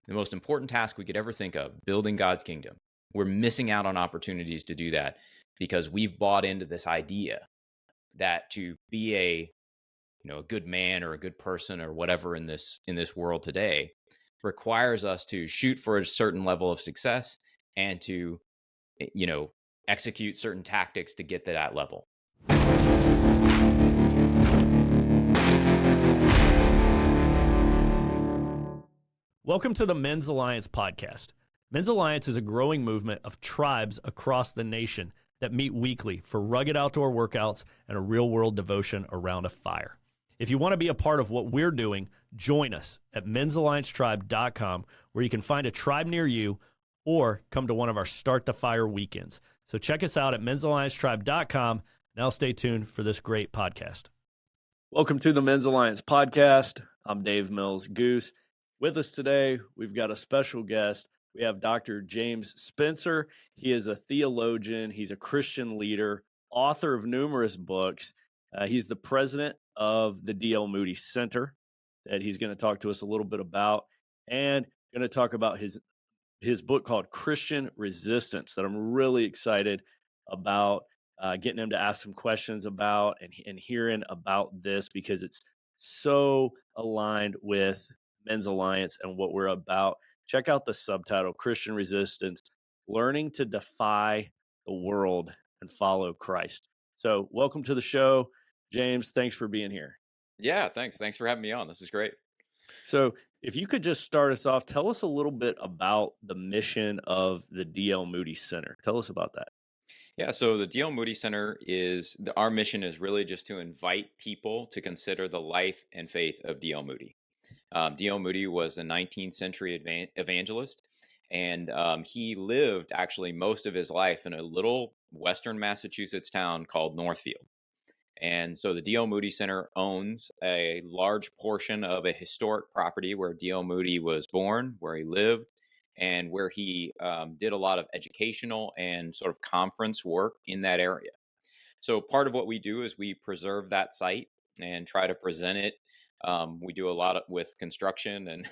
the most important task we could ever think of, building God's kingdom. We're missing out on opportunities to do that because we've bought into this idea that to be a good man or a good person or whatever in this world today requires us to shoot for a certain level of success and to execute certain tactics to get to that level. Welcome to the Men's Alliance podcast. Men's Alliance is a growing movement of tribes across the nation that meet weekly for rugged outdoor workouts and a real-world devotion around a fire. If you want to be a part of what we're doing, join us at men'salliancetribe.com, where you can find a tribe near you or come to one of our Start the Fire weekends. So check us out at men'salliancetribe.com. Now stay tuned for this great podcast. Welcome to the Men's Alliance podcast. I'm Dave Mills Goose. With us today, we've got a special guest. We have Dr. James Spencer. He is a theologian. He's a Christian leader, author of numerous books. He's the president of the D.L. Moody Center that he's going to talk to us a little bit about, and going to talk about his book called Christian Resistance that I'm really excited about getting him to ask some questions about and hearing about this because it's so aligned with Men's Alliance and what we're about. Check out the subtitle, Christian Resistance, Learning to Defy the World and Follow Christ. So welcome to the show, James. Thanks for being here. Yeah, thanks for having me on. This is great. So if you could just start us off, tell us a little bit about the mission of the D.L. Moody Center. Tell us about that. Yeah, so the D.L. Moody Center our mission is really just to invite people to consider the life and faith of D.L. Moody. D.L. Moody was a 19th century evangelist, and he lived actually most of his life in a little western Massachusetts town called Northfield. And so the D.L. Moody Center owns a large portion of a historic property where D.L. Moody was born, where he lived, and where he did a lot of educational and sort of conference work in that area. So part of what we do is we preserve that site and try to present it. We do a lot with construction and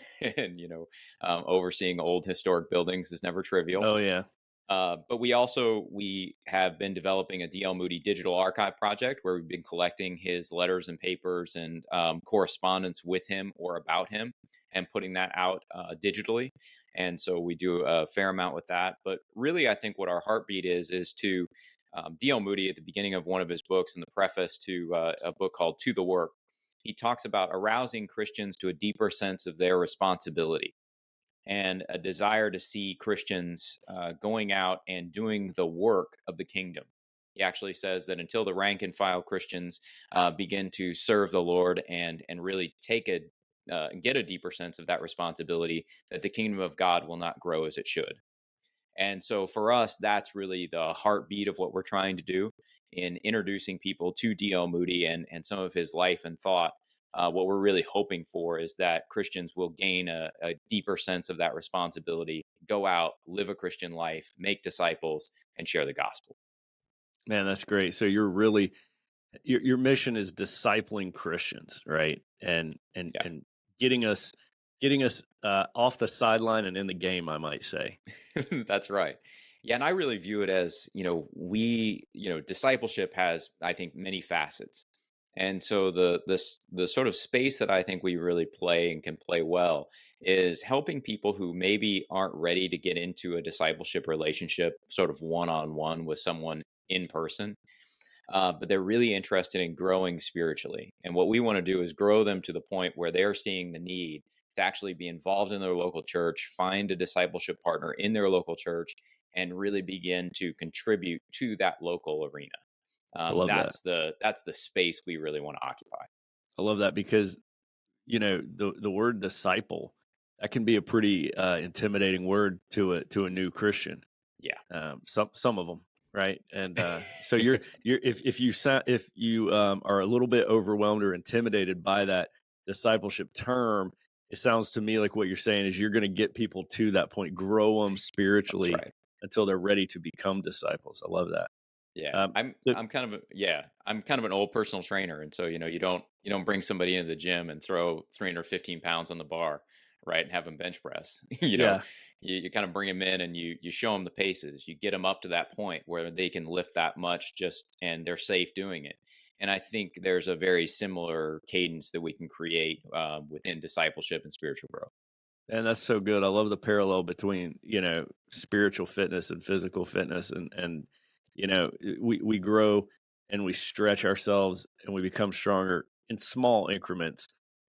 overseeing old historic buildings is never trivial. Oh, yeah. But we have been developing a D.L. Moody digital archive project where we've been collecting his letters and papers and correspondence with him or about him and putting that out digitally. And so we do a fair amount with that. But really, I think what our heartbeat is to D.L. Moody at the beginning of one of his books in the preface to a book called To the Work. He talks about arousing Christians to a deeper sense of their responsibility and a desire to see Christians going out and doing the work of the kingdom. He actually says that until the rank and file Christians begin to serve the Lord and really get a deeper sense of that responsibility, that the kingdom of God will not grow as it should. And so for us, that's really the heartbeat of what we're trying to do in introducing people to D.L. Moody and some of his life and thought. What we're really hoping for is that Christians will gain a deeper sense of that responsibility, go out, live a Christian life, make disciples, and share the gospel. Man, that's great. So you're really, your mission is discipling Christians, right? And getting us off the sideline and in the game, I might say. That's right. Yeah, and I really view it as, discipleship has, I think, many facets. And so the sort of space that I think we really play and can play well is helping people who maybe aren't ready to get into a discipleship relationship, sort of one-on-one with someone in person, but they're really interested in growing spiritually. And what we want to do is grow them to the point where they're seeing the need to actually be involved in their local church, find a discipleship partner in their local church, and really begin to contribute to that local arena. That's the space we really want to occupy. I love that because, the word disciple, that can be a pretty intimidating word to a new Christian. Yeah. Some of them, right? And so if you are a little bit overwhelmed or intimidated by that discipleship term, it sounds to me like what you're saying is you're going to get people to that point, grow them spiritually until they're ready to become disciples. I love that. Yeah, I'm kind of an old personal trainer, and so you don't bring somebody into the gym and throw 315 pounds on the bar, right? And have them bench press. Yeah. You kind of bring them in and you show them the paces. You get them up to that point where they can lift that much and they're safe doing it. And I think there's a very similar cadence that we can create within discipleship and spiritual growth. And that's so good. I love the parallel between, spiritual fitness and physical fitness. And we grow and we stretch ourselves and we become stronger in small increments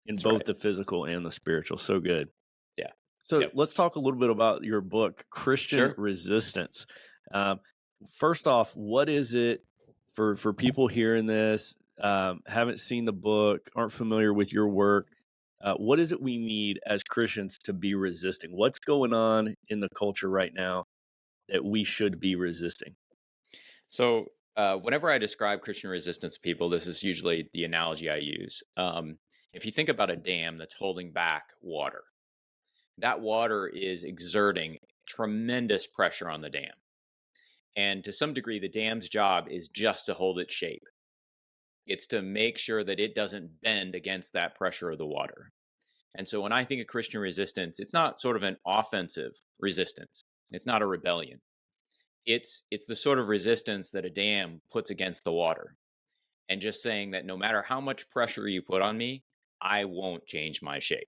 in That's both right. the physical and the spiritual. So good. Yeah. So Yep. let's talk a little bit about your book, Christian Sure. Resistance. Um, First off, what is it for people hearing this, haven't seen the book, aren't familiar with your work? What is it we need as Christians to be resisting? What's going on in the culture right now that we should be resisting? So, whenever I describe Christian resistance to people, this is usually the analogy I use. If you think about a dam that's holding back water, that water is exerting tremendous pressure on the dam. And to some degree, the dam's job is just to hold its shape. It's to make sure that it doesn't bend against that pressure of the water. And so when I think of Christian resistance, it's not sort of an offensive resistance. It's not a rebellion. It's the sort of resistance that a dam puts against the water. And just saying that no matter how much pressure you put on me, I won't change my shape.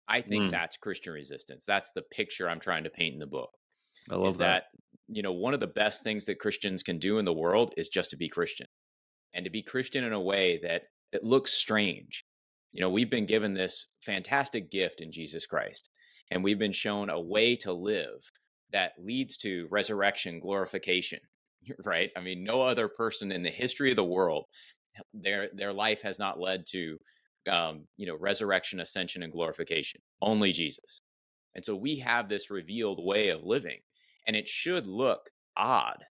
I think Mm, that's Christian resistance. That's the picture I'm trying to paint in the book. I Is love that. that, one of the best things that Christians can do in the world is just to be Christian, and to be Christian in a way that looks strange. We've been given this fantastic gift in Jesus Christ, and we've been shown a way to live that leads to resurrection, glorification, right? I mean, no other person in the history of the world, their life has not led to, resurrection, ascension, and glorification. Only Jesus. And so we have this revealed way of living, and it should look odd.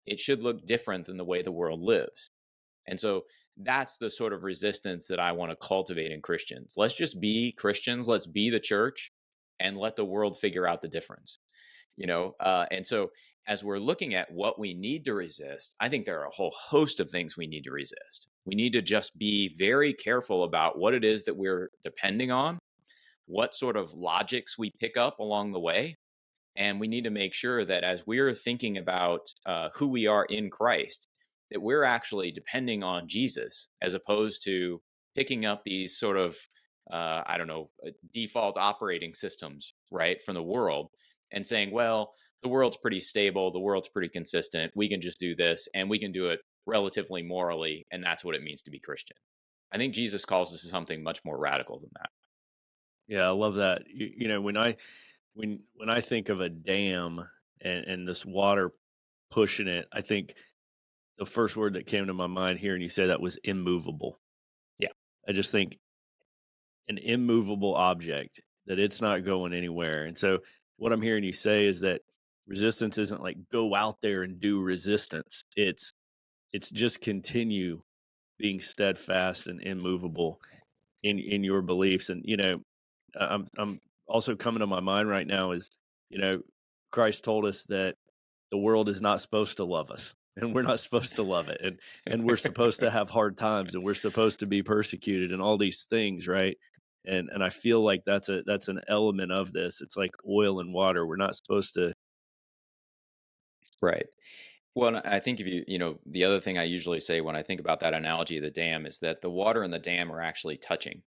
It should look different than the way the world lives. And so that's the sort of resistance that I want to cultivate in Christians. Let's just be Christians. Let's be the church and let the world figure out the difference. And so as we're looking at what we need to resist, I think there are a whole host of things we need to resist. We need to just be very careful about what it is that we're depending on, what sort of logics we pick up along the way. And we need to make sure that as we're thinking about who we are in Christ, that we're actually depending on Jesus as opposed to picking up these sort of, default operating systems, right, from the world and saying, well, the world's pretty stable, the world's pretty consistent. We can just do this and we can do it relatively morally. And that's what it means to be Christian. I think Jesus calls us to something much more radical than that. Yeah, I love that. When I think of a dam and this water pushing it, I think the first word that came to my mind hearing you say that was immovable. Yeah. I just think an immovable object that it's not going anywhere. And so what I'm hearing you say is that resistance isn't like go out there and do resistance. It's just continue being steadfast and immovable in your beliefs. And I'm also coming to my mind right now is, you know, Christ told us that the world is not supposed to love us and we're not supposed to love it. And we're supposed to have hard times and we're supposed to be persecuted and all these things, right? And I feel like that's an element of this. It's like oil and water. We're not supposed to. Right. Well, and I think if the other thing I usually say when I think about that analogy of the dam is that the water and the dam are actually touching.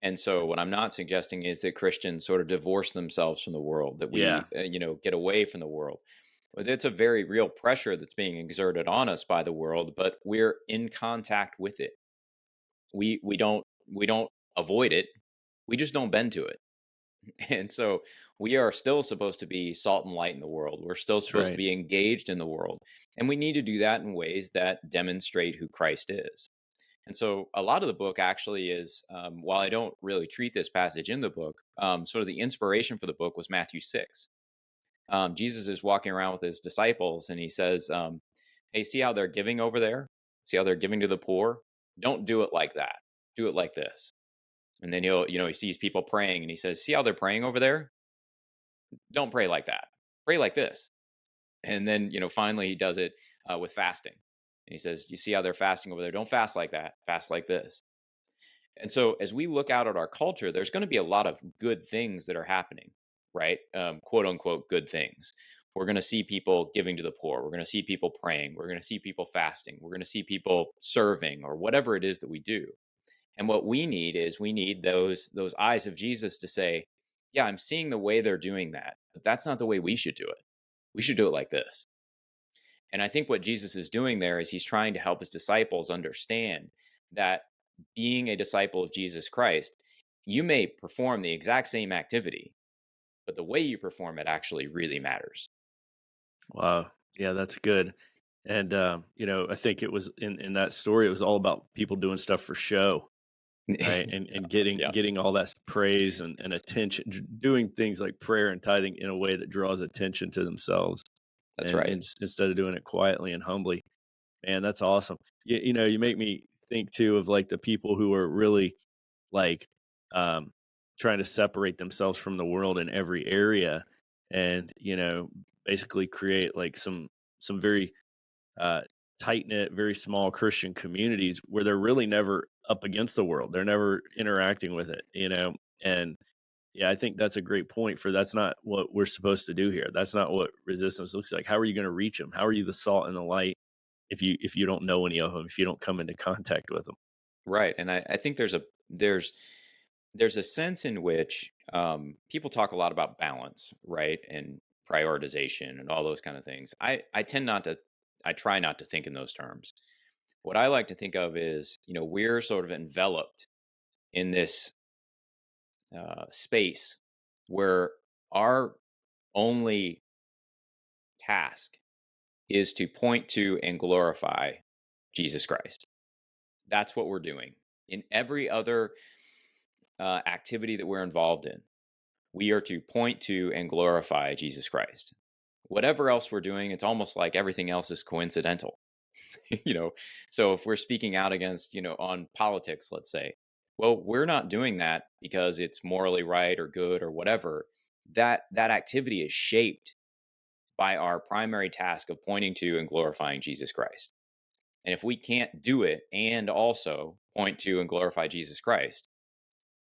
And so what I'm not suggesting is that Christians sort of divorce themselves from the world, that Yeah, we, get away from the world. But it's a very real pressure that's being exerted on us by the world, but we're in contact with it. We don't avoid it. We just don't bend to it. And so we are still supposed to be salt and light in the world. We're still that's supposed to right. be engaged in the world. And we need to do that in ways that demonstrate who Christ is. And so a lot of the book actually is, while I don't really treat this passage in the book, sort of the inspiration for the book was Matthew 6. Jesus is walking around with his disciples and he says, hey, see how they're giving over there? See how they're giving to the poor? Don't do it like that. Do it like this. And then he sees people praying and he says, see how they're praying over there? Don't pray like that. Pray like this. And then, finally he does it with fasting. And he says, you see how they're fasting over there? Don't fast like that. Fast like this. And so as we look out at our culture, there's going to be a lot of good things that are happening, right? Quote unquote, good things. We're going to see people giving to the poor. We're going to see people praying. We're going to see people fasting. We're going to see people serving or whatever it is that we do. And what we need is we need those eyes of Jesus to say, yeah, I'm seeing the way they're doing that, but that's not the way we should do it. We should do it like this. And I think what Jesus is doing there is he's trying to help his disciples understand that being a disciple of Jesus Christ, you may perform the exact same activity, but the way you perform it actually really matters. Wow. Yeah, that's good. And I think it was in that story, it was all about people doing stuff for show, right? And Yeah, getting all that praise and attention, doing things like prayer and tithing in a way that draws attention to themselves, that's and, right. instead of doing it quietly and humbly. Man, that's awesome. You make me think too of like the people who are really like um, trying to separate themselves from the world in every area, and basically create like some very uh, tight knit, very small Christian communities where they're really never up against the world. They're never interacting with it. And yeah, I think that's a great point for that's not what we're supposed to do here. That's not what resistance looks like. How are you going to reach them? How are you the salt and the light if you don't know any of them, if you don't come into contact with them? Right. And I think there's a sense in which people talk a lot about balance, right? And prioritization and all those kind of things. I try not to think in those terms. What I like to think of is, we're sort of enveloped in this space where our only task is to point to and glorify Jesus Christ. That's what we're doing. In every other activity that we're involved in, we are to point to and glorify Jesus Christ. Whatever else we're doing, it's almost like everything else is coincidental. you know so if we're speaking out against, on politics, let's say, well, we're not doing that because it's morally right or good or whatever. That activity is shaped by our primary task of pointing to and glorifying Jesus Christ. And if we can't do it and also point to and glorify Jesus Christ,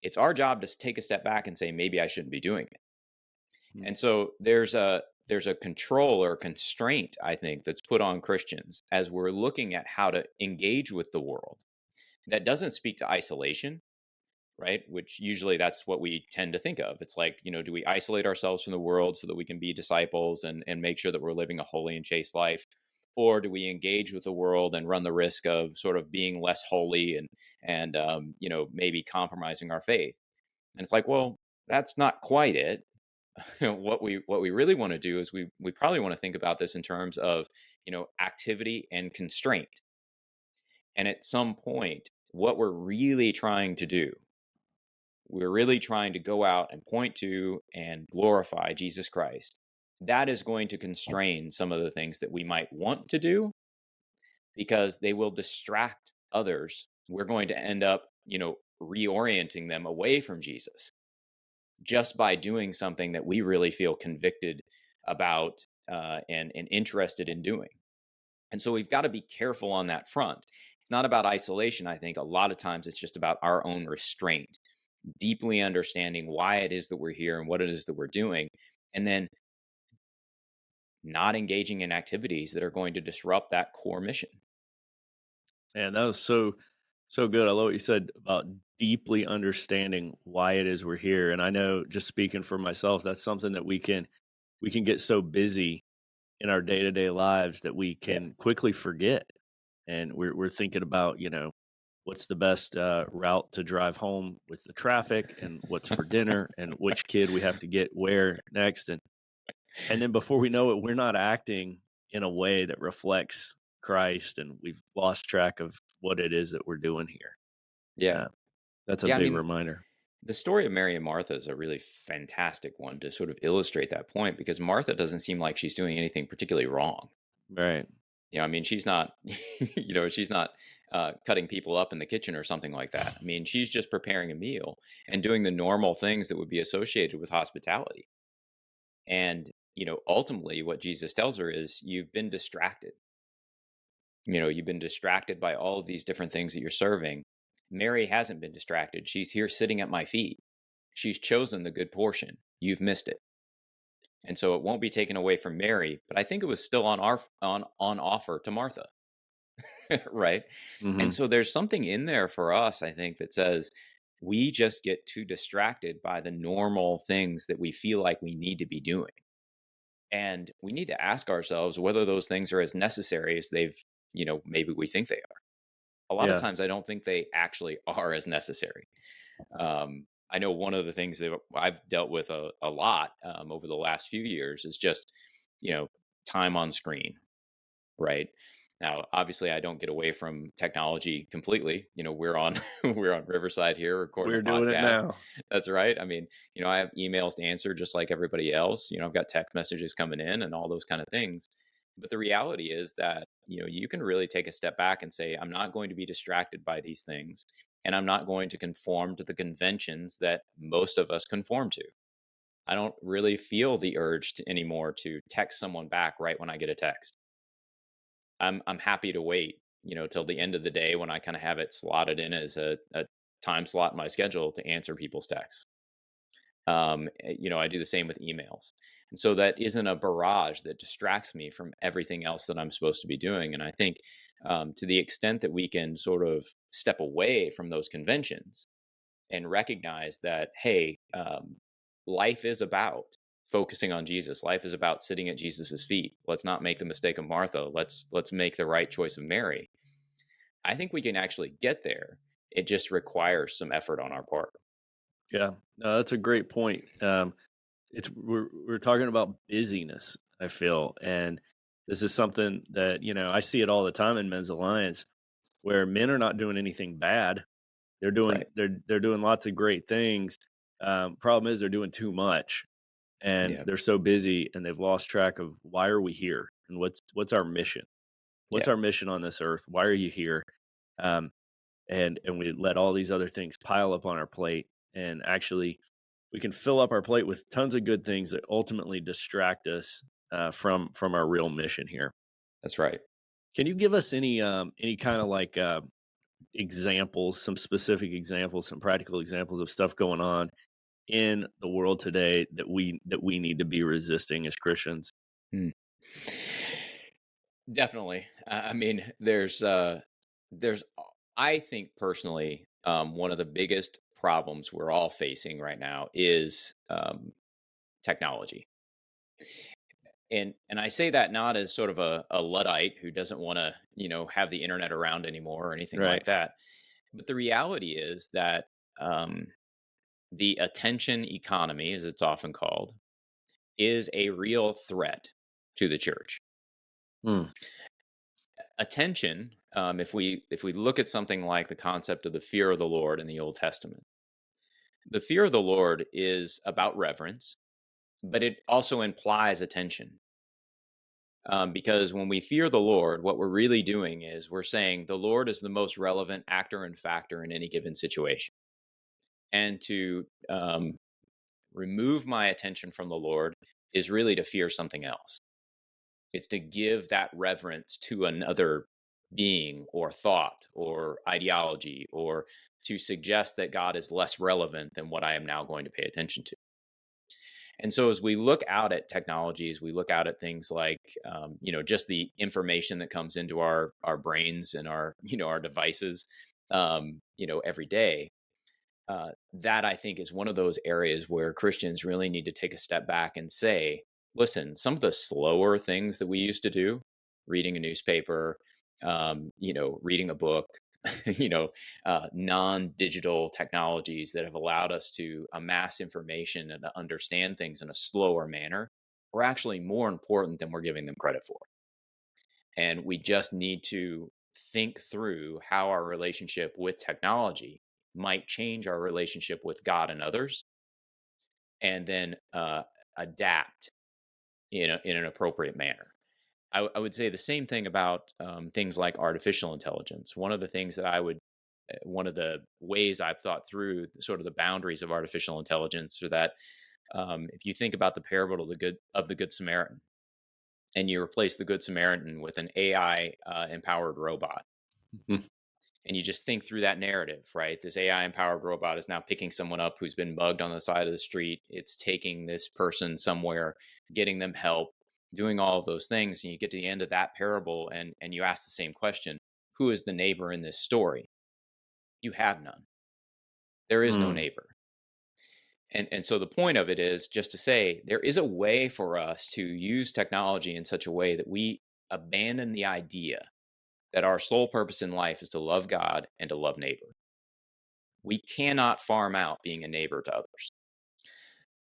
it's our job to take a step back and say, maybe I shouldn't be doing it. Mm. And so there's a control or constraint, I think, that's put on Christians as we're looking at how to engage with the world. That doesn't speak to isolation, right? Which usually that's what we tend to think of. It's like, do we isolate ourselves from the world so that we can be disciples and make sure that we're living a holy and chaste life? Or do we engage with the world and run the risk of sort of being less holy and maybe compromising our faith? And it's like, well, that's not quite it. What we really want to do is we probably want to think about this in terms of, activity and constraint. And at some point, what we're really trying to go out and point to and glorify Jesus Christ. That is going to constrain some of the things that we might want to do because they will distract others. We're going to end up, reorienting them away from Jesus just by doing something that we really feel convicted about and interested in doing. And so we've got to be careful on that front. It's not about isolation. I think a lot of times it's just about our own restraint, deeply understanding why it is that we're here and what it is that we're doing, and then not engaging in activities that are going to disrupt that core mission. And that was so good. I love what you said about deeply understanding why it is we're here. And I know, just speaking for myself, that's something that we can get so busy in our day-to-day lives that we Yeah. can quickly forget. And we're thinking about, what's the best route to drive home with the traffic, and what's for dinner, and which kid we have to get where next. And then before we know it, we're not acting in a way that reflects Christ, and we've lost track of what it is that we're doing here. Yeah. Uh, that's a Yeah. I big mean, reminder. the story of Mary and Martha is a really fantastic one to sort of illustrate that point, because Martha doesn't seem like she's doing anything particularly wrong. Right. I mean, she's not, she's not cutting people up in the kitchen or something like that. I mean, she's just preparing a meal and doing the normal things that would be associated with hospitality. And, ultimately what Jesus tells her is, you've been distracted. You've been distracted by all of these different things that you're serving. Mary hasn't been distracted. She's here sitting at my feet. She's chosen the good portion. You've missed it. And so it won't be taken away from Mary, but I think it was still on offer to Martha. Right. And Hmm. so there's something in there for us, I think, that says we just get too distracted by the normal things that we feel like we need to be doing. And we need to ask ourselves whether those things are as necessary as maybe we think they are. A lot of Yeah. times I don't think they actually are as necessary. I know one of the things that I've dealt with a lot over the last few years is just, time on screen, right? Now, obviously, I don't get away from technology completely. We're on we're on Riverside here recording We're a doing it podcast. now. That's right. I mean, I have emails to answer just like everybody else. I've got text messages coming in and all those kind of things. But the reality is that you can really take a step back and say, I'm not going to be distracted by these things, and I'm not going to conform to the conventions that most of us conform to. I don't really feel the urge anymore to text someone back right when I get a text. I'm happy to wait, till the end of the day when I kind of have it slotted in as a time slot in my schedule to answer people's texts. I do the same with emails. And so that isn't a barrage that distracts me from everything else that I'm supposed to be doing. And I think to the extent that we can sort of step away from those conventions and recognize that, hey, life is about focusing on Jesus. Life is about sitting at Jesus's feet. Let's not make the mistake of Martha. Let's make the right choice of Mary. I think we can actually get there. It just requires some effort on our part. Yeah. No, that's a great point. We're talking about busyness, I feel, and this is something that I see it all the time in Men's Alliance, where men are not doing anything bad. They're doing Right. they're doing lots of great things. Problem is they're doing too much, and Yeah. they're so busy, and they've lost track of why are we here and what's our mission? What's Yeah. our mission on this earth? Why are you here? Um, and we let all these other things pile up on our plate, and actually we can fill up our plate with tons of good things that ultimately distract us from our real mission here. That's right. Can you give us any kind of like examples, some specific examples, some practical examples of stuff going on in the world today that we need to be resisting as Christians? Hmm. Definitely. I mean, there's, I think personally, one of the biggest problems we're all facing right now is technology. And I say that not as sort of a Luddite who doesn't want to, have the internet around anymore or anything Right. like that. But the reality is that um, the attention economy, as it's often called, is a real threat to the church. Hmm. Attention, if we look at something like the concept of the fear of the Lord in the Old Testament, the fear of the Lord is about reverence, but it also implies attention. Because when we fear the Lord, what we're really doing is we're saying the Lord is the most relevant actor and factor in any given situation. And to remove my attention from the Lord is really to fear something else. It's to give that reverence to another being or thought or ideology, or to suggest that God is less relevant than what I am now going to pay attention to. And so as we look out at technologies, we look out at things like, just the information that comes into our brains and our devices, every day. That I think is one of those areas where Christians really need to take a step back and say, listen, some of the slower things that we used to do, reading a newspaper, reading a book, non-digital technologies that have allowed us to amass information and to understand things in a slower manner, are actually more important than we're giving them credit for. And we just need to think through how our relationship with technology might change our relationship with God and others, and then adapt in an appropriate manner. I would say the same thing about things like artificial intelligence. One of the ways I've thought through sort of the boundaries of artificial intelligence are that if you think about the parable of the Good Samaritan, and you replace the Good Samaritan with an AI empowered robot, and you just think through that narrative, right? This AI empowered robot is now picking someone up who's been mugged on the side of the street. It's taking this person somewhere, getting them help, doing all of those things. And you get to the end of that parable and you ask the same question: who is the neighbor in this story? You have none. There is no Mm. neighbor. And so the point of it is just to say there is a way for us to use technology in such a way that we abandon the idea that our sole purpose in life is to love God and to love neighbor. We cannot farm out being a neighbor to others.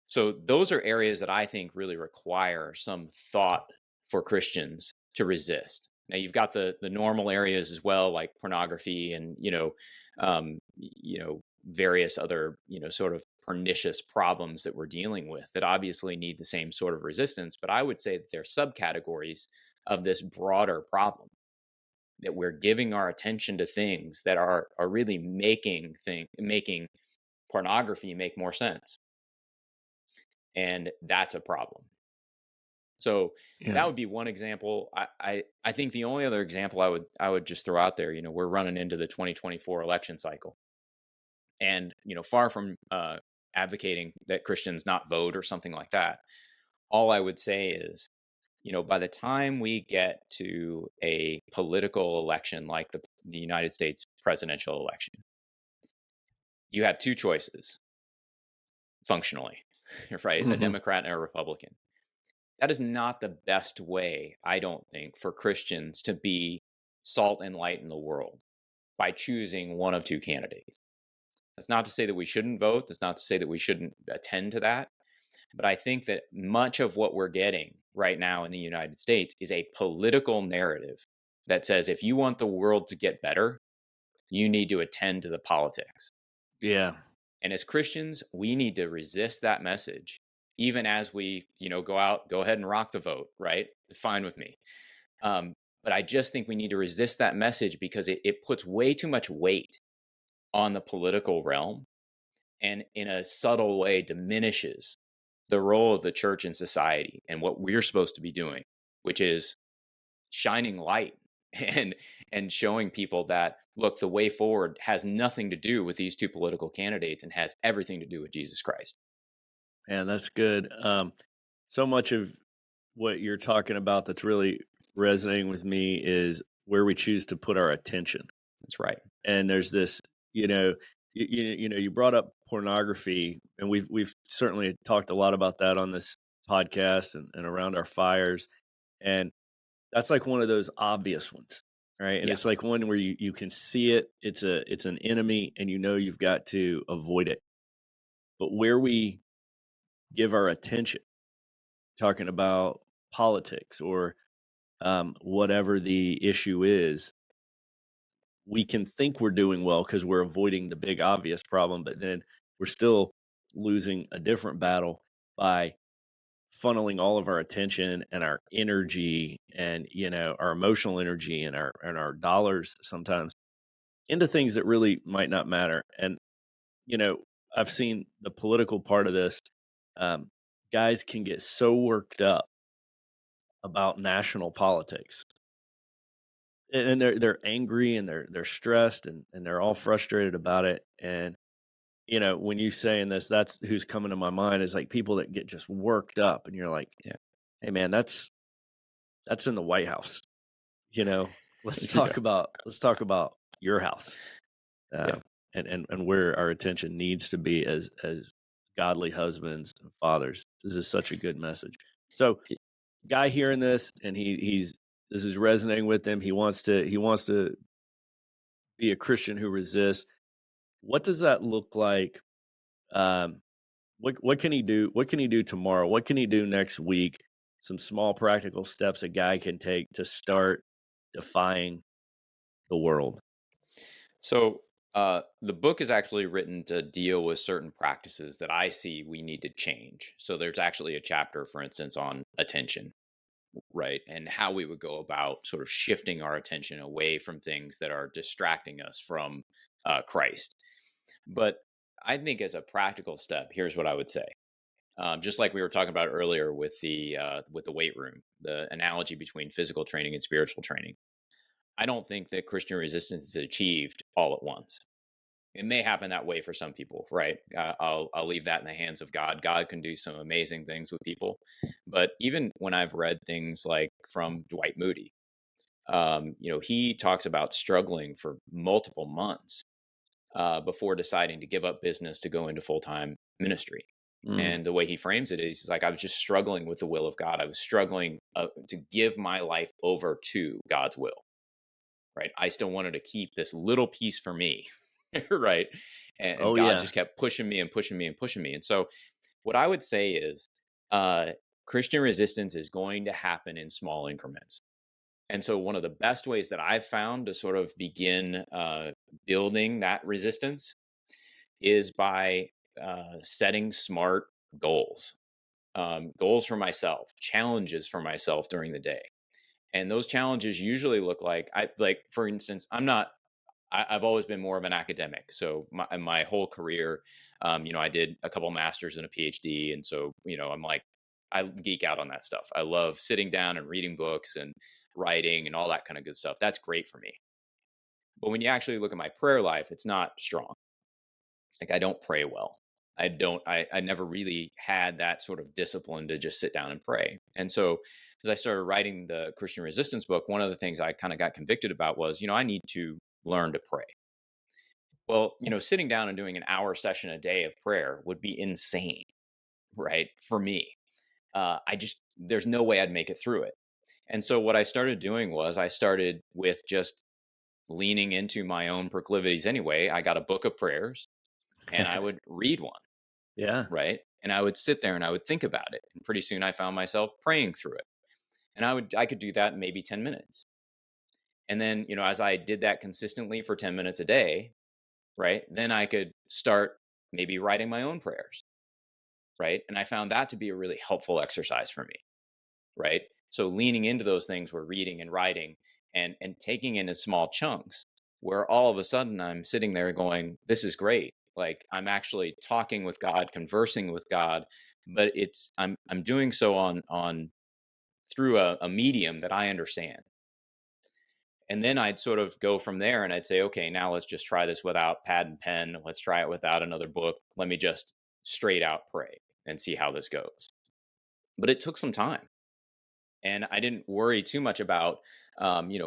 So those are areas that I think really require some thought for Christians to resist. Now you've got the normal areas as well, like pornography and various other sort of pernicious problems that we're dealing with that obviously need the same sort of resistance. But I would say that they're subcategories of this broader problem, that we're giving our attention to things that are really making pornography make more sense, and that's a problem. So Yeah. that would be one example. I think the only other example I would just throw out there, we're running into the 2024 election cycle, and far from advocating that Christians not vote or something like that, all I would say is, by the time we get to a political election like the United States presidential election, you have two choices functionally, right? A Hmm. Democrat and a Republican. That is not the best way, I don't think, for Christians to be salt and light in the world, by choosing one of two candidates. That's not to say that we shouldn't vote. That's not to say that we shouldn't attend to that. But I think that much of what we're getting right now in the United States is a political narrative that says if you want the world to get better, you need to attend to the politics. Yeah. And as Christians, we need to resist that message, even as we, go out, go ahead and rock the vote, right? Fine with me. But I just think we need to resist that message because it puts way too much weight on the political realm, and in a subtle way diminishes the role of the church in society and what we're supposed to be doing, which is shining light and showing people that, look, the way forward has nothing to do with these two political candidates and has everything to do with Jesus Christ. Man, that's good. So much of what you're talking about that's really resonating with me is where we choose to put our attention. That's right. And there's this, you know, you brought up pornography, and we've certainly talked a lot about that on this podcast and around our fires, and that's like one of those obvious ones, right? And Yeah. it's like one where you can see it. It's an enemy, and you've got to avoid it. But where we give our attention, talking about politics or whatever the issue is, we can think we're doing well because we're avoiding the big obvious problem, but then we're still losing a different battle by funneling all of our attention and our energy and our emotional energy and our dollars sometimes into things that really might not matter. And you know, I've seen the political part of this. Um, Guys can get so worked up about national politics, and they're angry and they're stressed and they're all frustrated about it. And when you saying this, that's who's coming to my mind is like people that get just worked up, and you're like, Yeah. hey man, that's in the White House. Let's Yeah. talk about your house, Yeah. uh, and where our attention needs to be as godly husbands and fathers. This is such a good message. So, guy hearing this, and he's this is resonating with him. He wants to be a Christian who resists. What does that look like? Um, what can he do? What can he do tomorrow? What can he do next week? Some small practical steps a guy can take to start defying the world. So the book is actually written to deal with certain practices that I see we need to change. So there's actually a chapter, for instance, on attention, right? And how we would go about sort of shifting our attention away from things that are distracting us from Christ. But I think as a practical step, here's what I would say. Just like we were talking about earlier with the weight room, the analogy between physical training and spiritual training. I don't think that Christian resistance is achieved all at once. It may happen that way for some people, right? I'll leave that in the hands of God. God can do some amazing things with people. But even when I've read things like from Dwight Moody, he talks about struggling for multiple months before deciding to give up business to go into full-time ministry. Mm. And the way he frames it is like, I was just struggling with the will of God. I was struggling to give my life over to God's will, right? I still wanted to keep this little piece for me, right? And Oh God yeah. just kept pushing me and pushing me and pushing me. And so what I would say is Christian resistance is going to happen in small increments. And so one of the best ways that I've found to sort of begin building that resistance is by setting smart goals, goals for myself, challenges for myself during the day. And those challenges usually look like, for instance, I've always been more of an academic. So my whole career, I did a couple masters and a PhD. And so, I geek out on that stuff. I love sitting down and reading books and writing and all that kind of good stuff. That's great for me. But when you actually look at my prayer life, it's not strong. Like, I don't pray well. I never really had that sort of discipline to just sit down and pray. And so as I started writing the Christian resistance book, one of the things I kind of got convicted about was, I need to learn to pray. Well, sitting down and doing an hour session a day of prayer would be insane, right? For me, there's no way I'd make it through it. And so what I started doing was I started with just leaning into my own proclivities anyway. I got a book of prayers and I would read one, Yeah. right? And I would sit there and I would think about it. And pretty soon I found myself praying through it. And I could do that in maybe 10 minutes. And then, as I did that consistently for 10 minutes a day, right? Then I could start maybe writing my own prayers, right? And I found that to be a really helpful exercise for me, right? So leaning into those things, we're reading and writing and taking in small chunks where all of a sudden I'm sitting there going, this is great. Like, I'm actually talking with God, conversing with God, but I'm doing so on through a medium that I understand. And then I'd sort of go from there and I'd say, okay, now let's just try this without pad and pen. Let's try it without another book. Let me just straight out pray and see how this goes. But it took some time. And I didn't worry too much about,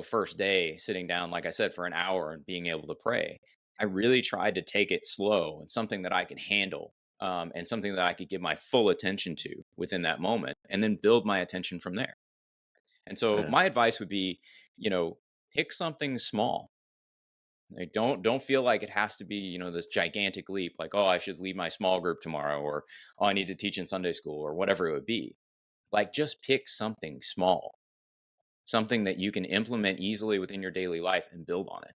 first day sitting down, like I said, for an hour and being able to pray. I really tried to take it slow and something that I could handle, and something that I could give my full attention to within that moment, and then build my attention from there. And so Yeah. my advice would be, pick something small. Like, don't feel like it has to be, this gigantic leap, like, oh, I should leave my small group tomorrow, or oh, I need to teach in Sunday school, or whatever it would be. Like, just pick something small, something that you can implement easily within your daily life and build on it.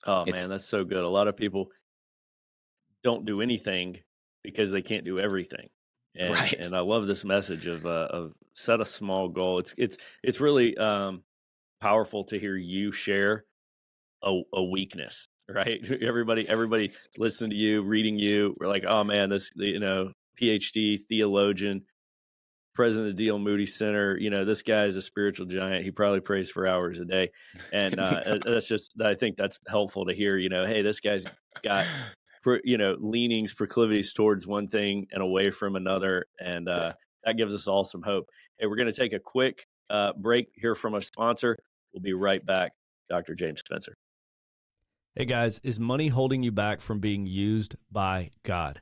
Oh man, It's that's so good. A lot of people don't do anything because they can't do everything. And right. and I love this message of set a small goal. It's really powerful to hear you share a weakness, right? Everybody listening to you, reading you, we're like, oh man, this PhD theologian, president of the D.L. Moody Center. This guy is a spiritual giant. He probably prays for hours a day, and that's just. I think that's helpful to hear. Hey, this guy's got leanings, proclivities towards one thing and away from another, and Yeah. that gives us all some hope. Hey, we're going to take a quick break here from a sponsor. We'll be right back. Dr. James Spencer. Hey guys, is money holding you back from being used by God?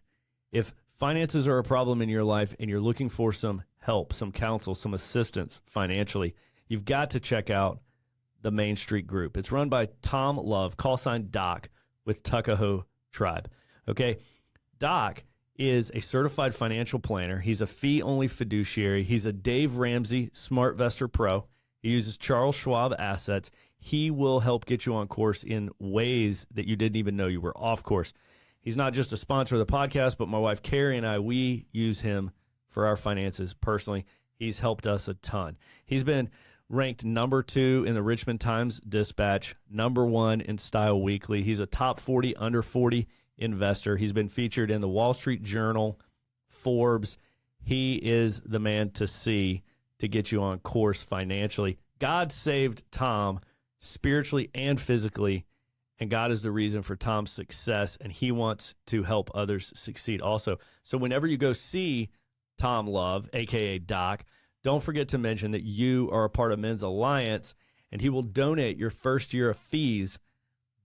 If finances are a problem in your life and you're looking for some help, some counsel, some assistance financially, you've got to check out the Main Street Group. It's run by Tom Love, call sign Doc, with Tuckahoe Tribe. Okay, Doc is a certified financial planner. He's a fee-only fiduciary. He's a Dave Ramsey SmartVestor Pro. He uses Charles Schwab assets. He will help get you on course in ways that you didn't even know you were off course. He's not just a sponsor of the podcast, but my wife Carrie and I, we use him for our finances personally. He's helped us a ton. He's been ranked number 2 in the Richmond Times-Dispatch, number 1 in Style Weekly. He's a top 40, under 40 investor. He's been featured in the Wall Street Journal, Forbes. He is the man to see to get you on course financially. God saved Tom spiritually and physically. And God is the reason for Tom's success, and he wants to help others succeed also. So whenever you go see Tom Love, aka Doc, don't forget to mention that you are a part of Men's Alliance, and he will donate your first year of fees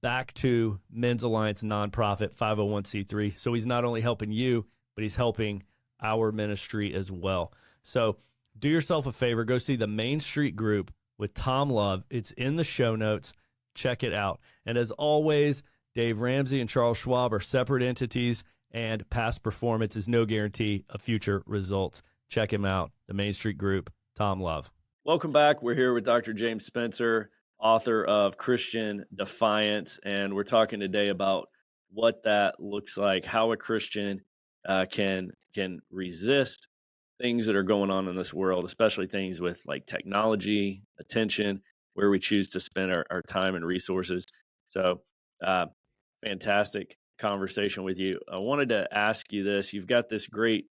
back to Men's Alliance nonprofit 501c3. So he's not only helping you, but he's helping our ministry as well. So do yourself a favor, go see the Main Street Group with Tom Love. It's in the show notes. Check it out. And as always, Dave Ramsey and Charles Schwab are separate entities, and past performance is no guarantee of future results. Check him out, the Main Street Group, Tom Love. Welcome back. We're here with Dr. James Spencer, author of Christian Defiance, and we're talking today about what that looks like, how a Christian can resist things that are going on in this world, especially things with like technology, attention, where we choose to spend our time and resources. So fantastic conversation with you. I wanted to ask you this. You've got this great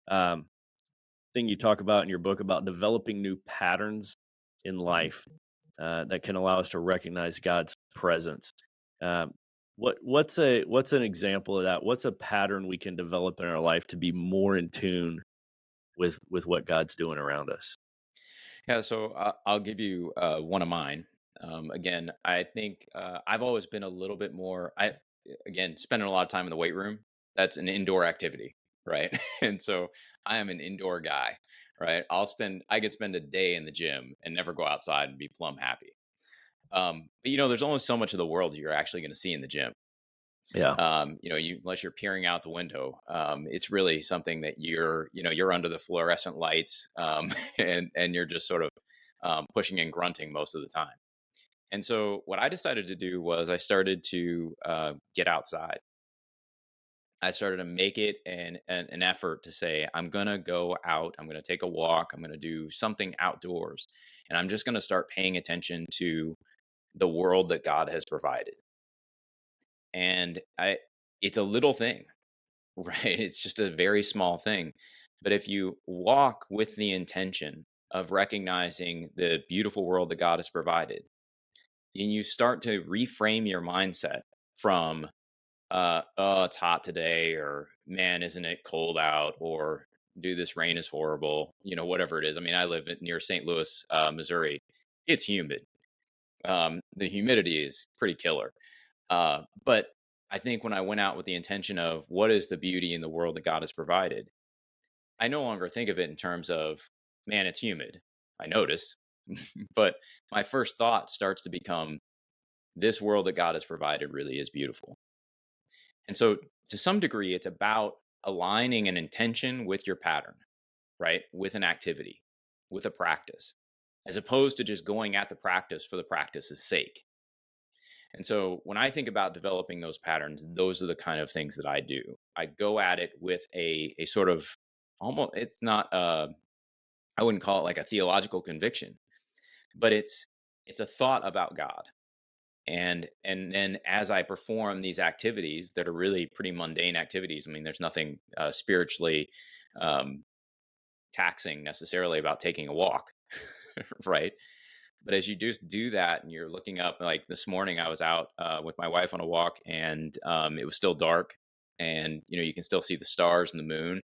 thing you talk about in your book about developing new patterns in life that can allow us to recognize God's presence. What's an example of that? What's a pattern we can develop in our life to be more in tune with what God's doing around us? Yeah, so I'll give you one of mine. Again, I think I've always been a little bit more. Again, spending a lot of time in the weight room. That's an indoor activity, right? And so I am an indoor guy, right? I could spend a day in the gym and never go outside and be plumb happy. But there's only so much of the world you're actually going to see in the gym. Yeah. Unless you're peering out the window, it's really something that you're under the fluorescent lights, and you're just sort of pushing and grunting most of the time. And so what I decided to do was I started to get outside. I started to make it an effort to say, I'm going to go out, I'm going to take a walk, I'm going to do something outdoors, and I'm just going to start paying attention to the world that God has provided. And it's a little thing, right? It's just a very small thing. But if you walk with the intention of recognizing the beautiful world that God has provided, then you start to reframe your mindset from, oh, it's hot today, or man, isn't it cold out, or dude, this rain is horrible, whatever it is. I mean, I live near St. Louis, Missouri. It's humid. The humidity is pretty killer. But I think when I went out with the intention of what is the beauty in the world that God has provided, I no longer think of it in terms of, man, it's humid. I notice. But my first thought starts to become, this world that God has provided really is beautiful. And so to some degree, it's about aligning an intention with your pattern, right? With an activity, with a practice, as opposed to just going at the practice for the practice's sake. And so when I think about developing those patterns, those are the kind of things that I do. I go at it with a sort of almost, it's not, I wouldn't call it like a theological conviction, but it's a thought about God. And then as I perform these activities that are really pretty mundane activities, I mean, there's nothing spiritually taxing necessarily about taking a walk, right? But as you just do that and you're looking up, like this morning, I was out with my wife on a walk, and it was still dark, and you can still see the stars and the moon.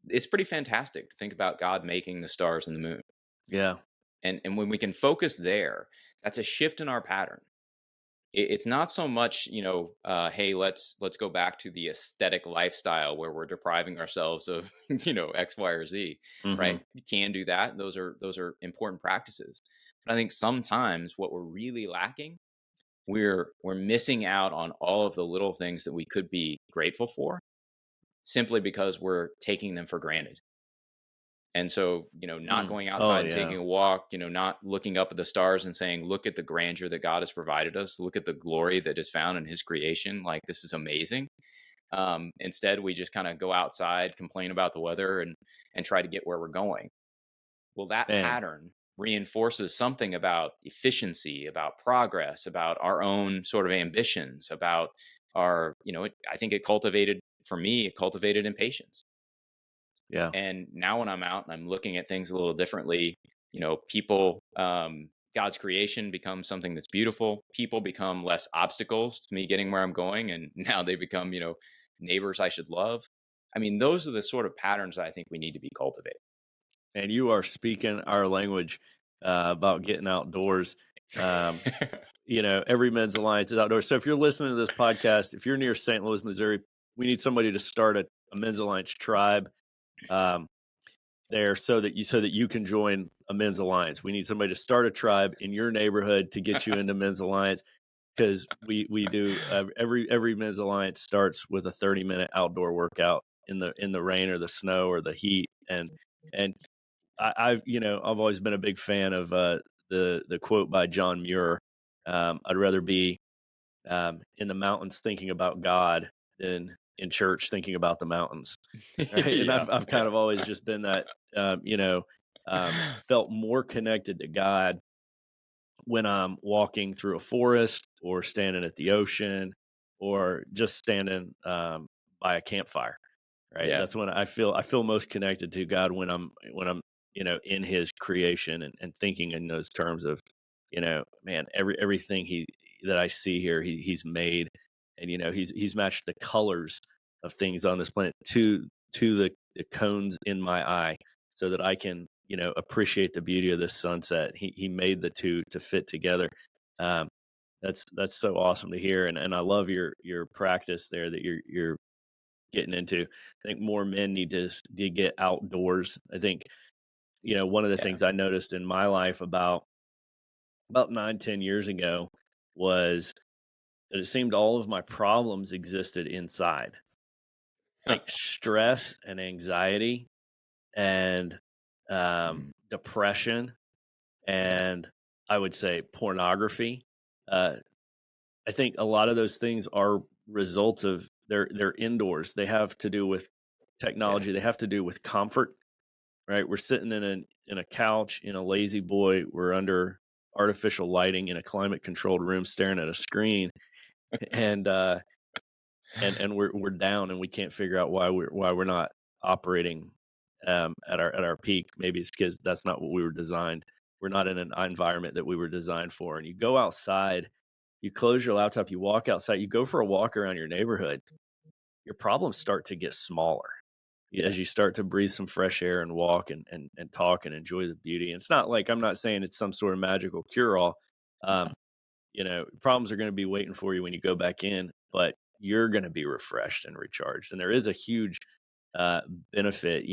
It's pretty fantastic to think about God making the stars and the moon. Yeah. And when we can focus there, that's a shift in our pattern. It's not so much, hey, let's go back to the aesthetic lifestyle where we're depriving ourselves of, X, Y, or Z, right? You can do that. Those are important practices. But I think sometimes what we're really lacking, we're missing out on all of the little things that we could be grateful for simply because we're taking them for granted. And so, not going outside and taking a walk, not looking up at the stars and saying, look at the grandeur that God has provided us. Look at the glory that is found in his creation. Like, this is amazing. Instead, we just kind of go outside, complain about the weather, and try to get where we're going. Well, that pattern reinforces something about efficiency, about progress, about our own sort of ambitions, about our, I think it cultivated impatience. Yeah. And now when I'm out and I'm looking at things a little differently, people God's creation becomes something that's beautiful. People become less obstacles to me getting where I'm going, and now they become, neighbors I should love. I mean, those are the sort of patterns that I think we need to be cultivating. And you are speaking our language about getting outdoors. Um, every Men's Alliance is outdoors. So if you're listening to this podcast, if you're near St. Louis, Missouri, we need somebody to start a Men's Alliance tribe there so that you can join a Men's Alliance. We need somebody to start a tribe in your neighborhood to get you into Men's Alliance, because we do every Men's Alliance starts with a 30-minute outdoor workout in the rain or the snow or the heat. And I've always been a big fan of the quote by John Muir. I'd rather be in the mountains thinking about God than in church thinking about the mountains. Right. And Yeah, I've kind yeah. of always just been that, felt more connected to God when I'm walking through a forest or standing at the ocean or just standing by a campfire. Right. Yeah, That's when I feel most connected to God, when I'm in His creation, and thinking in those terms of, man, everything that I see here, He's made, and He's matched the colors of things on this planet to the cones in my eye, so that I can appreciate the beauty of this sunset. He made the two to fit together. Um, that's so awesome to hear, and I love your practice there that you're getting into. I think more men need to get outdoors. I think, one of the yeah. things I noticed in my life about 9-10 years ago was that it seemed all of my problems existed inside, like stress and anxiety and Mm, depression, yeah, and I would say pornography. Uh, I think a lot of those things are results of they're indoors. They have to do with yeah. technology. They have to do with comfort, right? We're sitting in a couch in a lazy boy. We're under artificial lighting in a climate controlled room, staring at a screen, and and we're down, and we can't figure out why we're not operating at our peak. Maybe it's because that's not what we were designed. We're not in an environment that we were designed for. And you go outside, you close your laptop, you walk outside, you go for a walk around your neighborhood. Your problems start to get smaller Yeah, as you start to breathe some fresh air and walk and talk and enjoy the beauty. And it's not like, I'm not saying it's some sort of magical cure all. Um, Problems are going to be waiting for you when you go back in, but you're going to be refreshed and recharged. And there is a huge uh, benefit.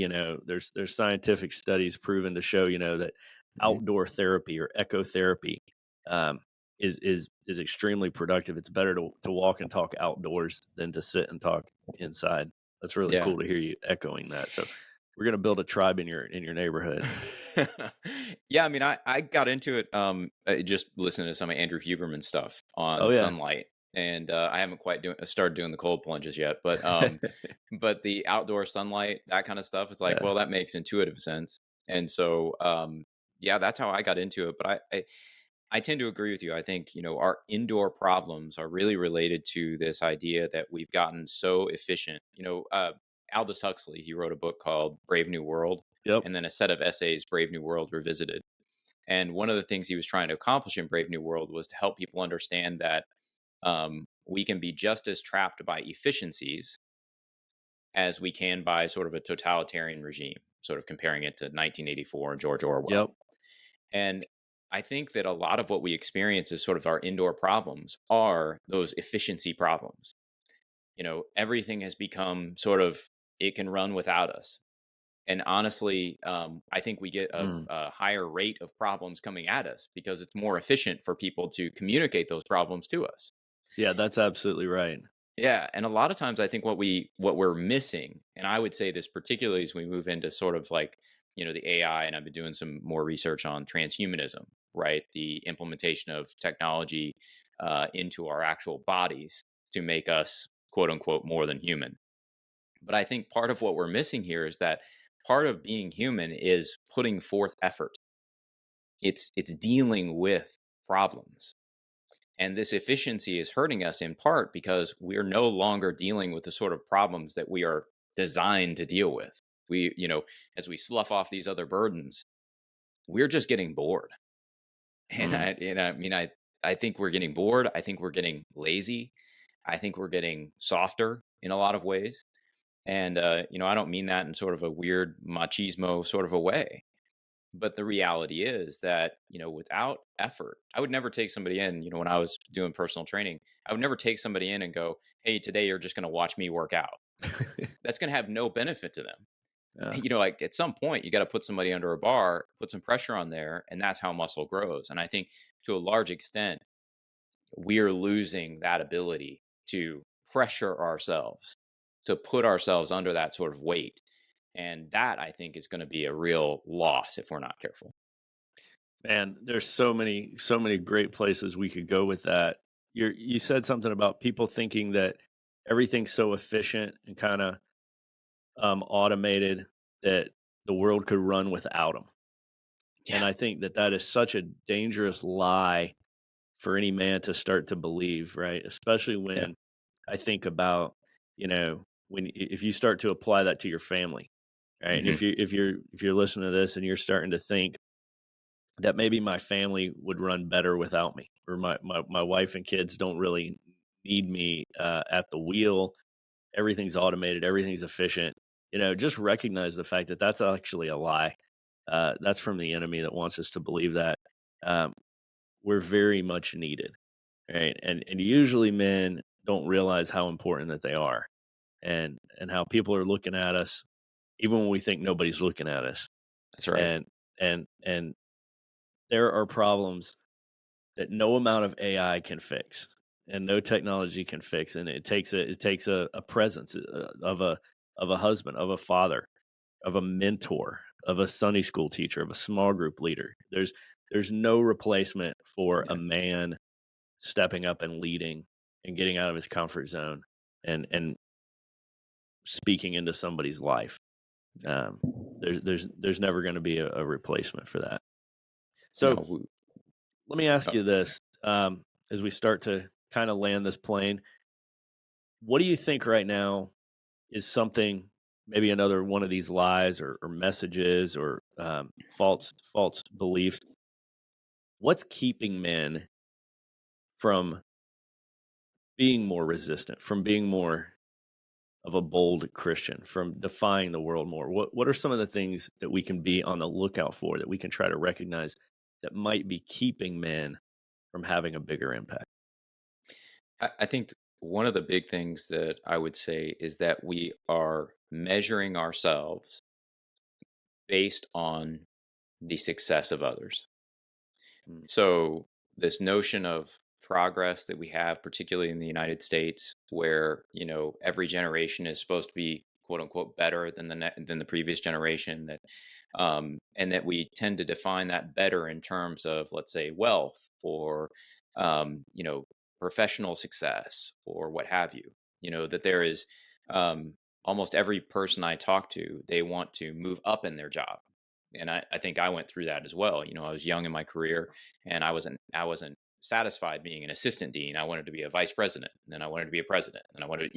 There's scientific studies proven to show, that mhm. outdoor therapy or ecotherapy um, is extremely productive. It's better to walk and talk outdoors than to sit and talk inside. That's really Yeah. cool to hear you echoing that. So we're going to build a tribe in your neighborhood. Yeah, I mean, I got into it just listening to some of Andrew Huberman stuff Oh on yeah. sunlight, and I haven't quite started doing the cold plunges yet, but the outdoor sunlight, that kind of stuff, it's like, Yeah. well, that makes intuitive sense, and so yeah, that's how I got into it. But I tend to agree with you. I think, our indoor problems are really related to this idea that we've gotten so efficient. Aldous Huxley, he wrote a book called Brave New World, Yep. and then a set of essays, Brave New World Revisited. And one of the things he was trying to accomplish in Brave New World was to help people understand that we can be just as trapped by efficiencies as we can by sort of a totalitarian regime, sort of comparing it to 1984 and George Orwell. Yep. And I think that a lot of what we experience as sort of our indoor problems are those efficiency problems. Everything has become sort of, it can run without us. And honestly, I think we get Mm. a higher rate of problems coming at us because it's more efficient for people to communicate those problems to us. Yeah, that's absolutely right. Yeah, and a lot of times I think what we're missing, and I would say this particularly as we move into sort of like, the AI, and I've been doing some more research on transhumanism, right? The implementation of technology into our actual bodies to make us quote unquote more than human. But I think part of what we're missing here is that part of being human is putting forth effort. It's dealing with problems. And this efficiency is hurting us in part because we're no longer dealing with the sort of problems that we are designed to deal with. As we slough off these other burdens, we're just getting bored. And I think we're getting bored. I think we're getting lazy. I think we're getting softer in a lot of ways. And, I don't mean that in sort of a weird machismo sort of a way. But the reality is that, without effort, I would never take somebody in, when I was doing personal training, I would never take somebody in and go, hey, today you're just going to watch me work out. That's going to have no benefit to them. Yeah. Like at some point, you got to put somebody under a bar, put some pressure on there, and that's how muscle grows. And I think to a large extent, we're losing that ability to pressure ourselves, to put ourselves under that sort of weight. And that I think is going to be a real loss if we're not careful. Man, there's so many great places we could go with that. You said something about people thinking that everything's so efficient and kind of automated that the world could run without them. And Yeah. I think that that is such a dangerous lie for any man to start to believe, right? Especially Yeah. when I think about, if you start to apply that to your family, right? And Hmm. if you're listening to this and you're starting to think that maybe my family would run better without me, or my wife and kids don't really need me at the wheel. Everything's automated, everything's efficient. Just recognize the fact that that's actually a lie. That's from the enemy that wants us to believe that um, we're very much needed, right? And usually men don't realize how important that they are, and how people are looking at us, even when we think nobody's looking at us. That's right. And there are problems that no amount of AI can fix, and no technology can fix. And it takes a presence of a husband, of a father, of a mentor, of a Sunday school teacher, of a small group leader. There's no replacement for a Yeah. man stepping up and leading and getting out of his comfort zone and speaking into somebody's life. Um, there's never going to be a replacement for that. No. So let me ask Oh, you this: as we start to kind of land this plane, what do you think right now is something, maybe another one of these lies or messages or false beliefs? What's keeping men from being more resistant, from being more of a bold Christian, from defying the world more? What are some of the things that we can be on the lookout for, that we can try to recognize that might be keeping men from having a bigger impact? I think one of the big things that I would say is that we are measuring ourselves based on the success of others. Mm. So this notion of progress that we have, particularly in the United States, where every generation is supposed to be quote unquote better than than the previous generation, that and that we tend to define that better in terms of, let's say, wealth or um, you know professional success or what have you. That there is um, almost every person I talk to, they want to move up in their job. And I think I went through that as well. I was young in my career, and I wasn't satisfied being an assistant dean. I wanted to be a vice president, and then I wanted to be a president, and I wanted,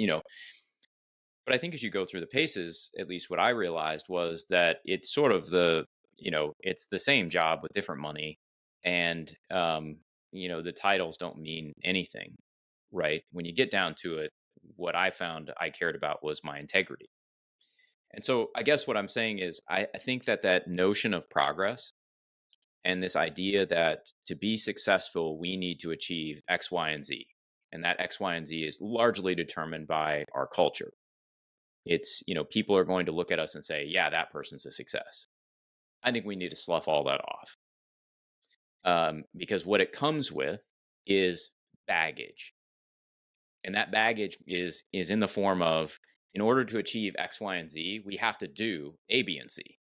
but I think as you go through the paces, at least what I realized was that it's sort of it's the same job with different money, and the titles don't mean anything, right? When you get down to it, what I found I cared about was my integrity. And so I guess what I'm saying is I think that notion of progress and this idea that to be successful, we need to achieve X, Y, and Z. And that X, Y, and Z is largely determined by our culture. It's, people are going to look at us and say, yeah, that person's a success. I think we need to slough all that off, because what it comes with is baggage. And that baggage is in the form of, in order to achieve X, Y, and Z, we have to do A, B, and C.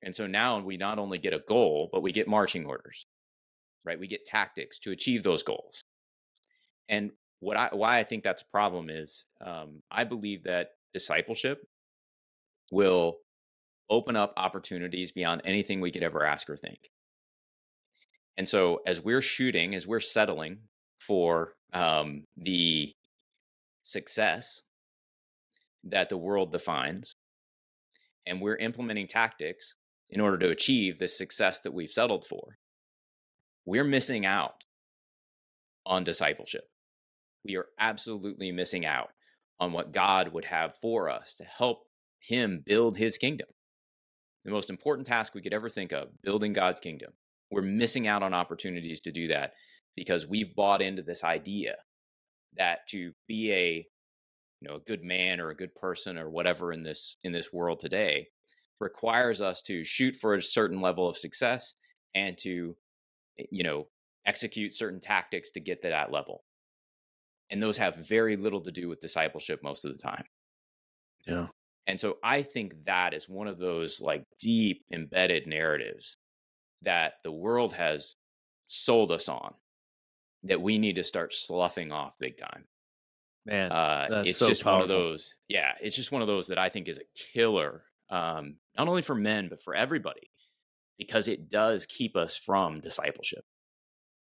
And so now we not only get a goal, but we get marching orders, right? We get tactics to achieve those goals. And why I think that's a problem is, I believe that discipleship will open up opportunities beyond anything we could ever ask or think. And so as we're settling for the success that the world defines, and we're implementing tactics in order to achieve the success that we've settled for, we're missing out on discipleship. We are absolutely missing out on what God would have for us to help him build his kingdom. The most important task we could ever think of, building God's kingdom. We're missing out on opportunities to do that because we've bought into this idea that to be a good man or a good person or whatever in this world today requires us to shoot for a certain level of success and to execute certain tactics to get to that level. And those have very little to do with discipleship most of the time. Yeah. And so I think that is one of those like deep embedded narratives that the world has sold us on that we need to start sloughing off big time. Man, that's It's so just one of powerful. those. Yeah, it's just one of those that I think is a killer, not only for men but for everybody, because it does keep us from discipleship.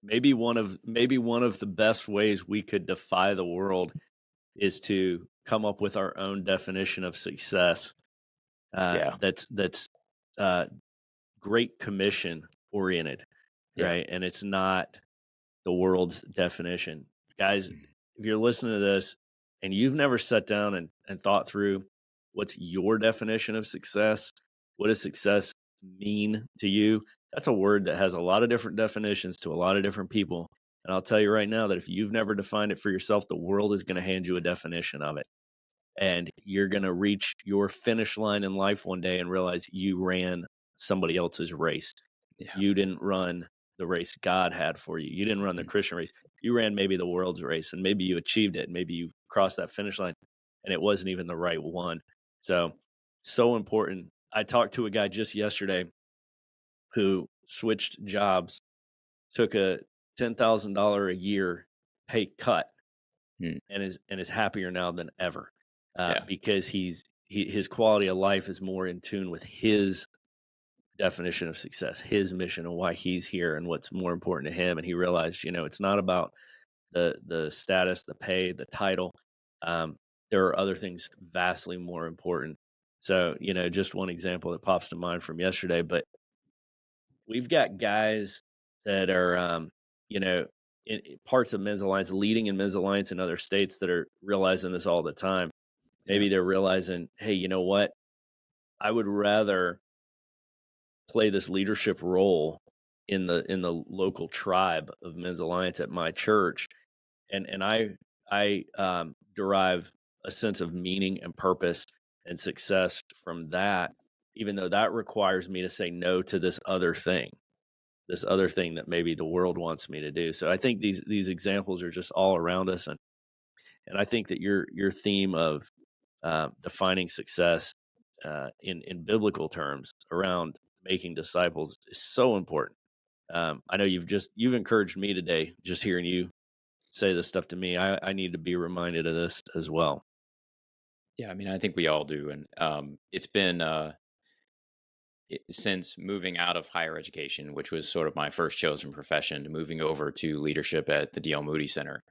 Maybe one of the best ways we could defy the world is to come up with our own definition of success. Yeah, That's uh, Great Commission oriented, yeah, right? And it's not the world's definition. Guys, mhm, if you're listening to this and you've never sat down and thought through what's your definition of success, what does success mean to you? That's a word that has a lot of different definitions to a lot of different people. And I'll tell you right now that if you've never defined it for yourself, the world is going to hand you a definition of it. And you're going to reach your finish line in life one day and realize you ran somebody else's race. yeah, You didn't run the race God had for you. You didn't run the mm, Christian race. You ran maybe the world's race, and maybe you achieved it. Maybe you crossed that finish line, and it wasn't even the right one. So important. I talked to a guy just yesterday who switched jobs, took a $10,000 a year pay cut, mm, and is happier now than ever yeah, because his quality of life is more in tune with his definition of success, his mission, and why he's here, and what's more important to him. And he realized, it's not about the status, the pay, the title. Um, there are other things vastly more important. So, just one example that pops to mind from yesterday, but we've got guys that are, in parts of Men's Alliance, leading in Men's Alliance in other states that are realizing this all the time. yeah, Maybe they're realizing, hey, you know what? I would rather play this leadership role in the local tribe of Men's Alliance at my church, and I derive a sense of meaning and purpose and success from that, even though that requires me to say no to this other thing that maybe the world wants me to do. So I think these examples are just all around us, and I think that your theme of defining success in biblical terms around making disciples is so important. I know you've encouraged me today just hearing you say this stuff to me. I need to be reminded of this as well. yeah. I mean, I think we all do, and it's been since moving out of higher education, which was sort of my first chosen profession, to moving over to leadership at the D.L. Moody Center.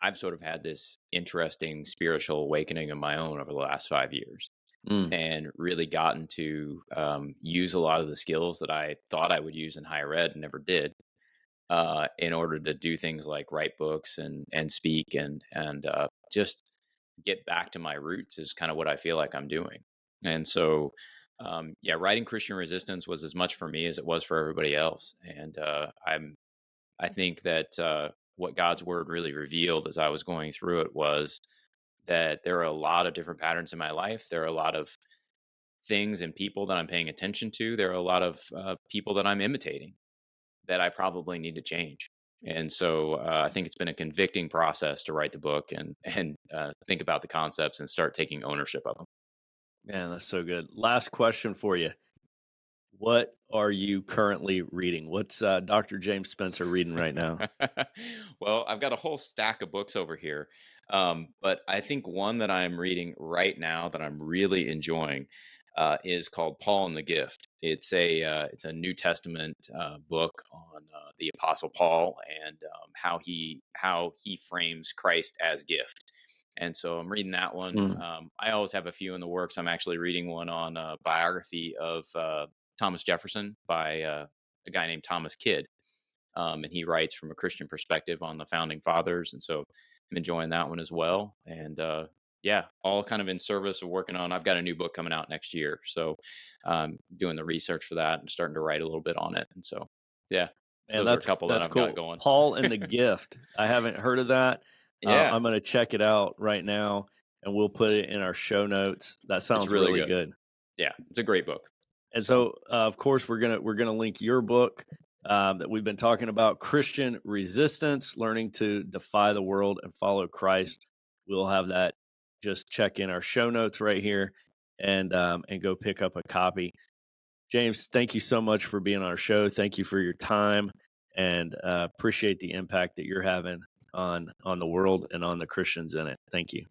I've sort of had this interesting spiritual awakening of my own over the last 5 years, Mm, and really gotten to use a lot of the skills that I thought I would use in higher ed and never did, in order to do things like write books and speak and just get back to my roots is kind of what I feel like I'm doing. And so, yeah, writing Christian Resistance was as much for me as it was for everybody else. And I think that what God's word really revealed as I was going through it was that there are a lot of different patterns in my life. There are a lot of things and people that I'm paying attention to. There are a lot of people that I'm imitating that I probably need to change. And so I think it's been a convicting process to write the book and think about the concepts and start taking ownership of them. man, that's so good. Last question for you. What are you currently reading? What's Dr. James Spencer reading right now? Well, I've got a whole stack of books over here, but I think one that I'm reading right now that I'm really enjoying is called Paul and the Gift. It's a New Testament book on the Apostle Paul and how he frames Christ as gift. And so I'm reading that one. Mm, I always have a few in the works. I'm actually reading one on a biography of Thomas Jefferson by a guy named Thomas Kidd. and he writes from a Christian perspective on the founding fathers, and so I'm enjoying that one as well. And yeah, all kind of in service of working on. I've got a new book coming out next year, so doing the research for that and starting to write a little bit on it. And so yeah, Man, those are a couple that that's I've cool. got going. Paul and the Gift. I haven't heard of that. Yeah, I'm going to check it out right now, and we'll put it in our show notes. That sounds really really good. yeah, it's a great book. And so, of course, we're gonna link your book that we've been talking about, Christian Resistance: Learning to Defy the World and Follow Christ. We'll have that. Just check in our show notes right here, and go pick up a copy. James, thank you so much for being on our show. Thank you for your time, and appreciate the impact that you're having on the world and on the Christians in it. Thank you.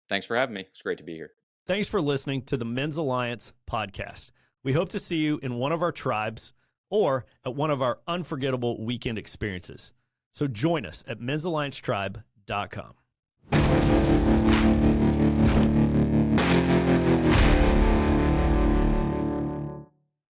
Thanks for having me. It's great to be here. Thanks for listening to the Men's Alliance podcast. We hope to see you in one of our tribes or at one of our unforgettable weekend experiences. So join us at men'salliancetribe.com.